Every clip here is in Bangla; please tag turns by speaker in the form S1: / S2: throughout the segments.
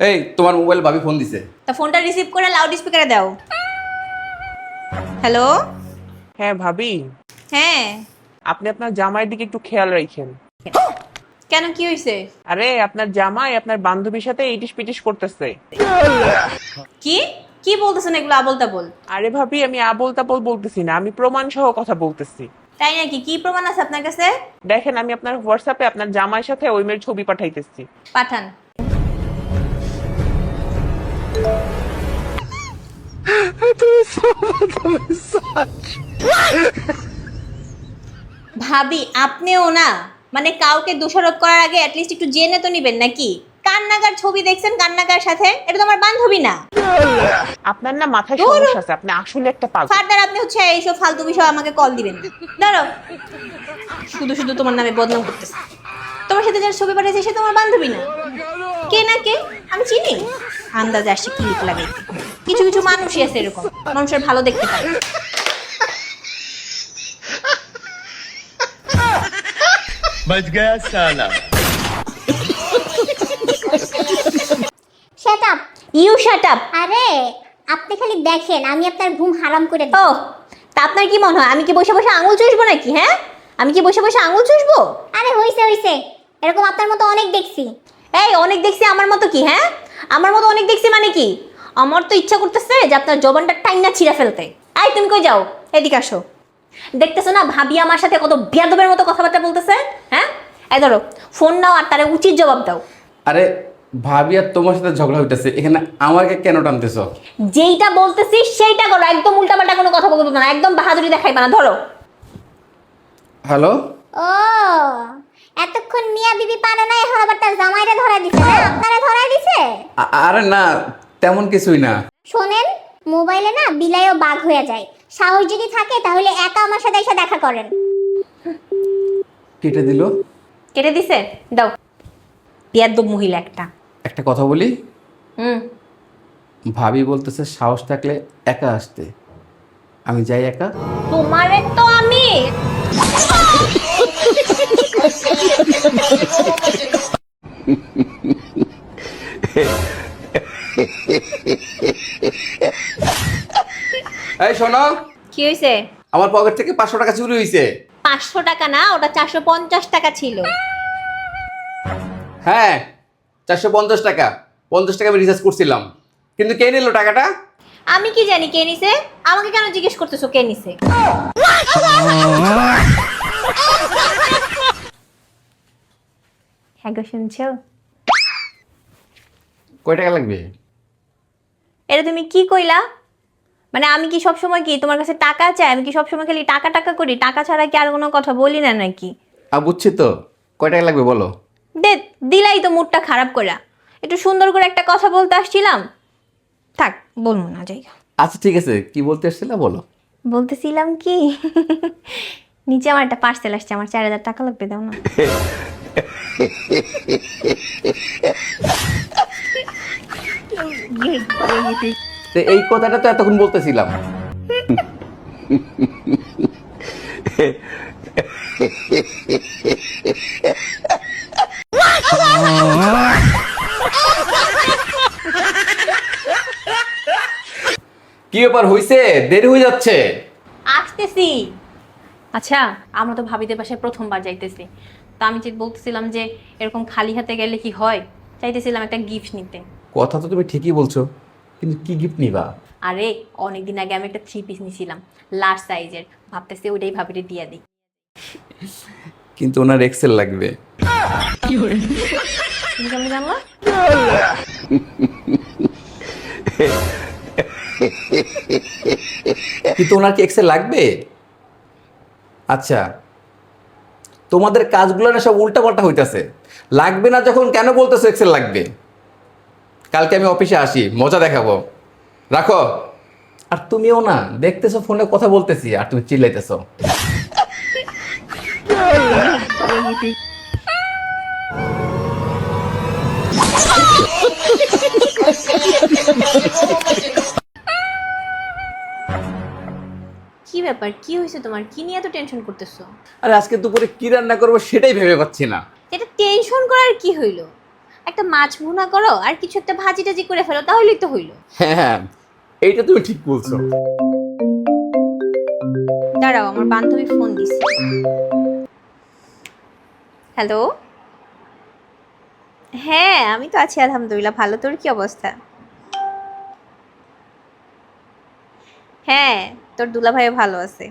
S1: এই তোমার মোবাইল ভাবি ফোন দিছে।
S2: তা ফোনটা রিসিভ করে লাউড স্পিকারে দাও। হ্যালো।
S3: হ্যাঁ ভাবি,
S2: হ্যাঁ
S3: আপনি আপনার জামাইয়ের দিকে একটু খেয়াল রাখেন।
S2: কেন, কি হয়েছে?
S3: আরে আপনার জামাই আপনার বান্ধবীর সাথে ইটিস পিটিস করতেছে।
S2: কি কি বলতেছেন এগুলো আবোল তাবোল?
S3: আরে ভাবি, আমি আবোল তাবোল বলতেছি না, আমি প্রমাণ সহ কথা বলতেছি।
S2: তাই নাকি? কি প্রমাণ আছে আপনার কাছে?
S3: দেখেন, আমি আপনার হোয়াটসঅ্যাপে আপনার জামাইয়ের সাথে ওই মেয়ের ছবি পাঠাইতেছি।
S2: পাঠান। ভাবি আপনিও না, মানে কাউকে দোষারোপ করার আগে অ্যাটলিস্ট একটু জেনে তো নিবেন নাকি? কান্নাকার ছবি দেখছেন কান্নাকার সাথে, এটা তো আমার বান্ধবী না।
S3: আপনার না মাথায়
S2: ধুর।
S3: সমস্যা আছে, আপনি আসলে একটা পাগল।
S2: ফার্দার আপনি হচ্ছে এইসব ফালতু বিষয় আমাকে কল দিবেন না। দাঁড়াও, শুধু শুধু তোমার নামে বদনাম করতেছে। তোমার সাথে যার ছবি পাঠিয়েছে সে তোমার বান্ধবী না। কে না কে আমি চিনি, আন্দাজে আসছে ক্লিক লাগাইতে। কিছু কিছু মানুষই আছে এরকম, মানুষের ভালো দেখতে পারে।
S4: बच गया साला।
S5: Shut up.
S2: You shut up.
S5: আরে আপনি খালি দেখেন, আমি আপনার ঘুম হারাম করে
S2: ও,
S5: দেব।
S2: তা আপনার কি মনে হয় আমি কি বসে বসে আঙুল চুষবো নাকি? হ্যাঁ, আমি কি বসে বসে আঙুল চুষবো?
S5: আরে হইছে হইছে, এরকম আপনার মতো অনেক দেখছি।
S2: এই অনেক দেখছি আমার মতো কি? হ্যাঁ, আমার মতো অনেক দেখছি মানে কি? আমার তো ইচ্ছা করতেছে যে আপনার জবানটা টাইনা ছিঁড়ে ফেলতে। এই তুমি কই যাও? এদিকে আসো। দেখতেছো না ভাবি আমার সাথে কত বেয়াদবের মতো কথাবার্তা বলতেছে? হ্যাঁ, এই ধরো ফোন নাও আর তারে উচিত জবাব দাও।
S1: আরে ভাবি আর তোমার সাথে ঝগড়া হইতেছে, এখানে আমাকে কেন টানতেছো?
S2: যেইটা বলতেছি সেইটা করো, একদম উল্টাপাল্টা কোনো কথা বলবো না, একদম বাহাদুরি দেখাইবা না। ধরো।
S1: হ্যালো।
S5: ও এতক্ষণ মিয়া বিবি পারে না, এখন আবার তার জামাইরে ধরা দিছে না? আপনারা ধরা দিছে?
S1: আরে না, তেমন কিছুই না।
S5: শোনেন, মোবাইলে না বিলাইও বাঘ হয়ে যায়। সাহস যদি থাকে তাহলে একা আমার সাথে এসে দেখা করেন।
S1: কেটে দিল।
S2: কেটে দিছে? দাও। বেয়াদব মহিলা একটা।
S1: একটা কথা বলি,
S2: হুম।
S1: ভাবি বলতেছে সাহস থাকলে একা আসতে। আমি যাই একা।
S2: তোমারে তো আমি
S1: এই শোনো,
S2: কি হয়েছে?
S1: আমার পকেট থেকে 500 টাকা চুরি হয়েছে।
S2: 500 টাকা না, ওটা 450 টাকা ছিল।
S1: হ্যাঁ, 450 টাকা। 50 টাকা আমি রিচার্জ করছিলাম, কিন্তু কে নিল টাকাটা?
S2: আমি কি জানি কে নিছে? আমাকে কেন জিজ্ঞেস করতেছো কে নিছে? হ্যাঁ গো, শুনছো?
S1: কয় টাকা লাগবে?
S2: এটা তুমি কি কইলা? মানে আমি কি সবসময় কি তোমার কাছে টাকা চাই? আমি কি সবসময় খালি টাকা টাকা করি? টাকা ছাড়া কি আর কোনো কথা বলি না নাকি?
S1: বুঝছি তো, কয় টাকা লাগবে বলো।
S2: দে, দিলাই তো মুডটা খারাপ করা। একটু সুন্দর করে একটা কথা বলতে আসছিলাম, থাক বলবো না, যাই।
S1: আচ্ছা ঠিক আছে, কি বলতে এসেছিলে বলো।
S2: বলতেছিলাম কি, নিচে আমার একটা পার্সেল আসছে, আমার 4000 টাকা লাগবে, দাও না।
S1: তো এই কথাটা তো এতক্ষণ বলতেছিলাম। কি ব্যাপার হইছে? দেরি হয়ে যাচ্ছে।
S2: আসতেছি। আচ্ছা, আমরা তো ভাবিদের বাসায় প্রথমবার যাইতেছি, তা আমি যে বলতেছিলাম যে এরকম খালি হাতে গেলে কি হয়, চাইতেছিলাম একটা গিফট নিতে।
S1: কথা তো তুমি ঠিকই বলছো, কিন্তু কি গিফট নিবা?
S2: আরে অনেকদিন আগে আমি একটা 3 পিস নিছিলাম লার্জ সাইজের, ভাবতেছি ওইটাই ভাবিরে দিয়ে দিই।
S1: কিন্তু ওনার এক্সেল লাগবে।
S2: তুমি কেমন জানলা?
S1: কিন্তু ওনার কি এক্সেল লাগবে? আচ্ছা, তোমাদের কাজগুলো না সব উল্টাপাল্টা হইতাছে। লাগবে না যখন কেন বলতেছো এক্সেল লাগবে? কালকে আমি অফিসে আসি, মজা দেখাবো। রাখো। আর তুমিও না, দেখতেছো ফোনে কথা বলতেছি আর তুমি চিল্লাইতেছো।
S2: কি ব্যাপার, কি হয়েছে তোমার? কি নিয়ে এত টেনশন করতেছো?
S1: আরে আজকে দুপুরে কি রান্না করবো সেটাই ভেবে পাচ্ছি না।
S2: এটা টেনশন করার কি হইলো? একটা মাছ ভুনা করো আর কিছু একটা ভাজি টাজি করে ফেলো, তাহলেই তো হইলো।
S1: হ্যাঁ, এইটা তুমি ঠিক বলছো।
S2: দাঁড়াও, আমার বান্ধবী ফোন দিছে। হ্যালো। হ্যাঁ, আমি তো আছি আলহামদুলিল্লাহ ভালো। তোর কি অবস্থা? হ্যাঁ, তোর দুলাভাইও ভালো আছে।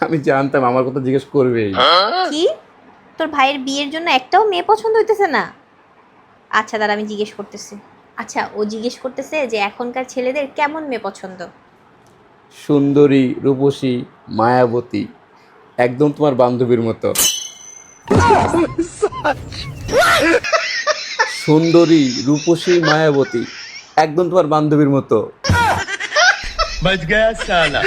S1: আমি জানতাম আমার কথা জিজ্ঞেস করবেই।
S2: কি? তোর ভাইয়ের বিয়ের জন্য একটাও মেয়ে পছন্দ হইতেছে না? আচ্ছা দাঁড়া, আমি জিজ্ঞেস করতেছি। আচ্ছা, ও জিজ্ঞেস করতেছে যে এখনকার ছেলেদের কেমন মেয়ে পছন্দ।
S1: সুন্দরী, রূপসী, মায়াবতী, একদম তোমার বান্ধবীর মতো। সুন্দরী, রূপসী, মায়াবতী, একদম তোমার বান্ধবীর মতো।
S4: बच गया साला।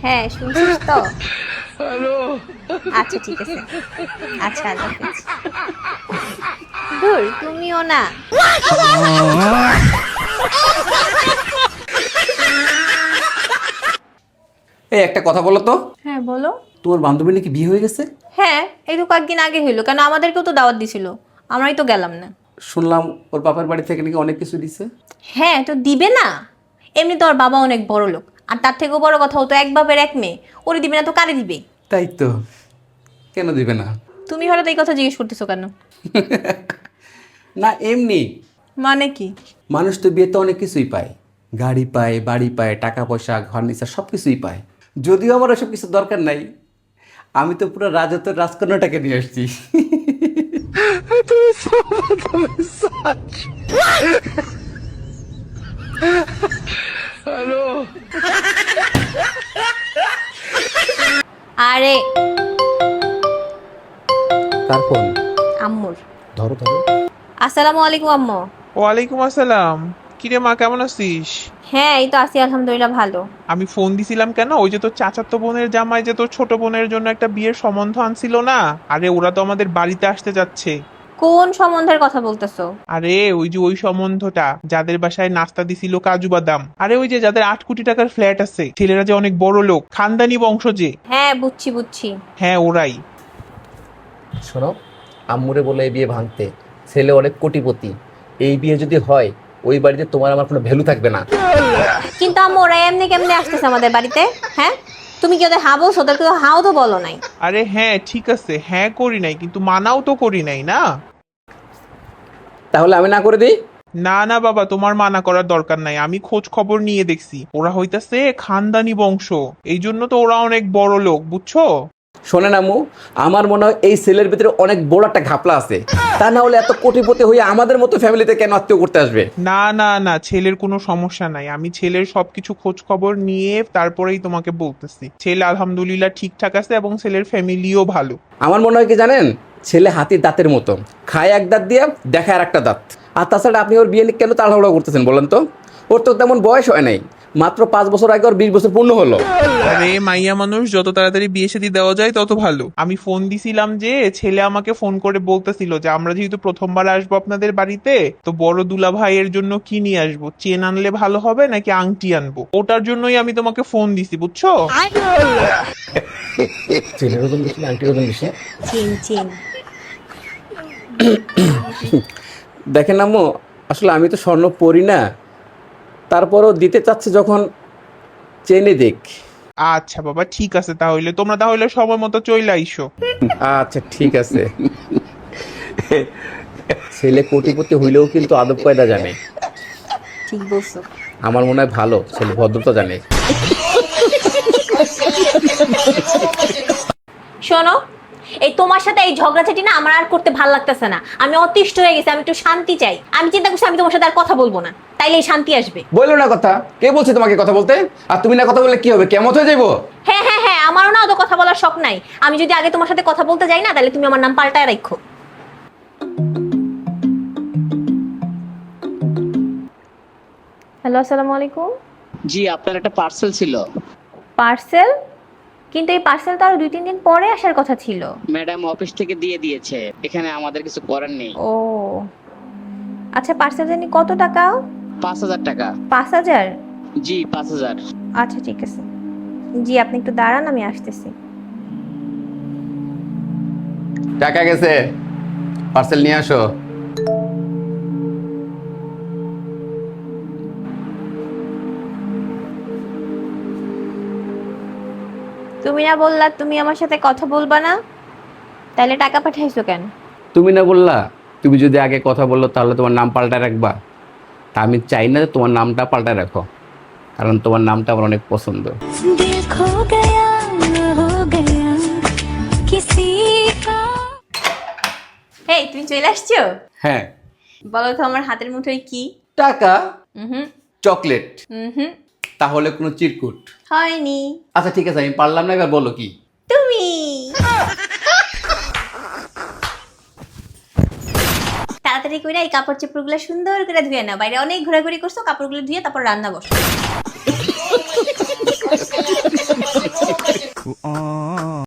S2: হ্যাঁ, শুনছিস তো? আচ্ছা ঠিক আছে। আচ্ছা, আল্লাহ হাফেজ। দূর, তুমিও না।
S1: এই একটা কথা বলো তো,
S2: হ্যাঁ বলো।
S1: তোমার বান্ধবী নাকি বিয়ে হয়ে গেছে?
S2: হ্যাঁ, এই তো কয়েকদিন আগে হইলো। কেন, আমাদেরকেও তো দাওয়াত দিছিল, আমরাই তো গেলাম না।
S1: শুনলাম ওর বাবার বাড়ি থেকে নাকি অনেক কিছু দিছে।
S2: হ্যাঁ, তো দিবে না? এমনি তো ওর বাবা অনেক বড় লোক, আর তার থেকেও বড় কথা, ও তো এক বাপের এক মেয়ে। ওরে দিবে না তো কারে দিবে?
S1: তাই তো, কেন দিবে না?
S2: তুমি হঠাৎ এই কথা জিজ্ঞেস করতেছো কেন?
S1: না এমনি,
S2: মানে কি?
S1: মানুষ তো বিয়েতে অনেক কিছুই পায়, গাড়ি পায়, বাড়ি পায়, টাকা পয়সা, ফার্নিচার সব কিছুই পায়। যদিও আমার ওসব কিছু দরকার নাই, আমি তো পুরো রাজত্বের রাজকন্যাটাকে নিয়ে আসছি।
S2: আরে
S1: কার ফোন?
S2: আম্মুর।
S1: ধরো ধরো।
S2: আসসালামু আলাইকুম আম্মু।
S3: ওয়ালাইকুম আসসালাম। কিরে মা, কেমন আছিস?
S2: হ্যাঁ, এই তো আছি আলহামদুলিল্লাহ ভালো।
S3: আমি ফোন দিছিলাম কেন, ওই যে তোর চাচাতো বোনের জামাই যে তোর ছোট বোনের জন্য একটা বিয়ের সম্বন্ধ আনছিল না, আরে ওরা তো আমাদের বাড়িতে আসতে যাচ্ছে।
S2: কোন সম্বন্ধের কথা বলতেছো?
S3: আরে ওই যে ওই সম্বন্ধটা, যাদের বাসায় নাস্তা দিছিল কাজু বাদাম, আরে ওই যে যাদের 8 কোটি টাকার ফ্ল্যাট আছে, ছেলেরা যে অনেক বড় লোক, খানদানি বংশ যে।
S2: হ্যাঁ, বুঝছি বুঝছি।
S3: হ্যাঁ, ওরাই।
S1: শোনো, আম্মুরে বলে এই বিয়ে ভাঙতে, ছেলে অনেক কোটিপতি, এই বিয়ে যদি হয় ওই বাড়িতে তোমার আমার কোনো ভ্যালু থাকবে না।
S2: কিন্তু আম্মু, ওরা এমনি কেমনে আসতেছে আমাদের বাড়িতে? হ্যাঁ, তুমি কি ওদের হা বলছো? ওদেরকে তো হাও তো বলো নাই।
S3: আরে হ্যাঁ ঠিক আছে, হ্যাঁ করি নাই, কিন্তু মানাও তো করি নাই না।
S1: তাহলে আমি না করে দিই?
S3: না না বাবা, তোমার মানা করার দরকার নাই, আমি খোঁজ খবর নিয়ে দেখছি, ওরা হইতাছে খানদানি বংশ, এই জন্য তো ওরা অনেক বড় লোক, বুঝছো?
S1: শোনেন আম্মু, আমার মনে হয় এই ছেলের ভিতরে অনেক বড় একটা ঘাপলা আছে, তা না হলে এত কোটিপতি হয়ে আমাদের মতো ফ্যামিলিতে কেন আত্মীয় করতে আসবে?
S3: না না না, ছেলের কোনো সমস্যা নাই, আমি ছেলের সবকিছু খোঁজ খবর নিয়ে তারপরেই তোমাকে বলতেছি। ছেলে আলহামদুলিল্লাহ ঠিকঠাক আছে এবং ছেলের ফ্যামিলিও ভালো।
S1: আমার মনে হয় কি জানেন, ছেলে হাতির দাঁতের মতো, খায় এক দাঁত দিয়ে দেখায় আর একটা দাঁত। আর তাছাড়া আপনি ওর বিয়ে নিয়ে কেন তাড়াহুড়া করতেছেন বলেন তো? ওর তো তেমন বয়স হয় নাই, মাত্র 5 বছর আগে ওর 20 বছর পূর্ণ হলো।
S3: আরে মাইয়া মানুষ, যত তাড়াতাড়ি বিয়ে শাদী দেওয়া যায় তত ভালো। আমি ফোন দিছিলাম যে ছেলে আমাকে ফোন করে বলতেছিল যে আমরা যেহেতু প্রথমবার আসবো আপনাদের বাড়িতে, তো বড় দুলা ভাইয়ের জন্য কি নিয়ে আসবো, চেন আনলে ভালো হবে নাকি আংটি আনবো, ওটার জন্যই আমি তোমাকে ফোন দিছি, বুঝছো?
S1: চেনের ওজন বেশি, আংটির ওজন বেশি।
S2: Chain chain.
S1: দেখেন আম্মু, আসলে আমি তো স্বর্ণ পরি না, তারপরও দিতে চাচ্ছে যখন, চেনে দেখ।
S3: আচ্ছা বাবা ঠিক আছে, তাহলে তোমরা তাহলে সময় মতো চলে আইসো।
S1: আচ্ছা ঠিক আছে। ছেলে কোটিপতি হইলেও কিন্তু আদব কায়দা জানে।
S2: ঠিক বলছো।
S1: আমার মনে হয় ভালো ছেলে ভদ্রতা জানে।
S2: শোনো, এই তোমার সাথে এই ঝগড়াঝাটি না আমার আর করতে ভালো লাগতেছে না। আমি অতিষ্ঠ হয়ে গেছি, আমি একটু শান্তি চাই। আমি চিন্তা করছি আমি তোমার সাথে আর কথা বলবো না, তাইলে এই শান্তি আসবে।
S1: বললো না কথা, কে বলছে তোমাকে কথা বলতে? আর তুমি না কথা বললে কি হবে, কেমন হয়ে যাইবো?
S2: হ্যাঁ হ্যাঁ হ্যাঁ, আমারও না অত কথা বলার শখ নাই। আমি যদি আগে তোমার সাথে কথা বলতে যাই না, তাহলে তুমি আমার নাম পাল্টায় রাখো। হ্যালো, আসসালামু আলাইকুম।
S6: জি, আপনার একটা পার্সেল ছিল।
S2: পার্সেল? কিন্তু এই পার্সেল তো আরো 2-3 দিন পরে আসার কথা ছিল।
S6: ম্যাডাম অফিস থেকে দিয়ে দিয়েছে, এখানে আমাদের কিছু করার নেই।
S2: ও আচ্ছা, পার্সেল জানি কত টাকা?
S6: 5,000 টাকা।
S2: 5,000?
S6: জি 5,000।
S2: আচ্ছা ঠিক আছে। জি, আপনি একটু দাঁড়ান, আমি আসতেছি।
S1: টাকা গেছে, পার্সেল নিয়ে আসো।
S2: তুমি না বললা তুমি আমার সাথে কথা বলবা না, তাহলে টাকা পাঠাইছো কেন?
S1: তুমি না বললা তুমি যদি আগে কথা বললো তাহলে তোমার নাম পাল্টায় রাখবা। তা আমি চাই না যে তোমার নামটা পাল্টায় রাখো, কারণ তোমার নামটা আমার অনেক পছন্দ।
S2: এই তুমি চলে আসছো?
S1: হ্যাঁ।
S2: বলো তো আমার হাতের মুঠোয় কি?
S1: টাকা?
S2: হুম
S1: চকলেট?
S2: হুম
S1: তাহলে কোনো চিরকুট?
S2: হয়নি।
S1: আচ্ছা ঠিক আছে, আমি পারলাম না, এবার বলো কি?
S2: তুমি তাড়াতাড়ি করে এই কাপড় চোপড়গুলো সুন্দর করে ধুয়ে নাও, বাইরে অনেক ঘোরাঘুরি করছো, কাপড়গুলো ধুয়ে তারপর রান্না বসো।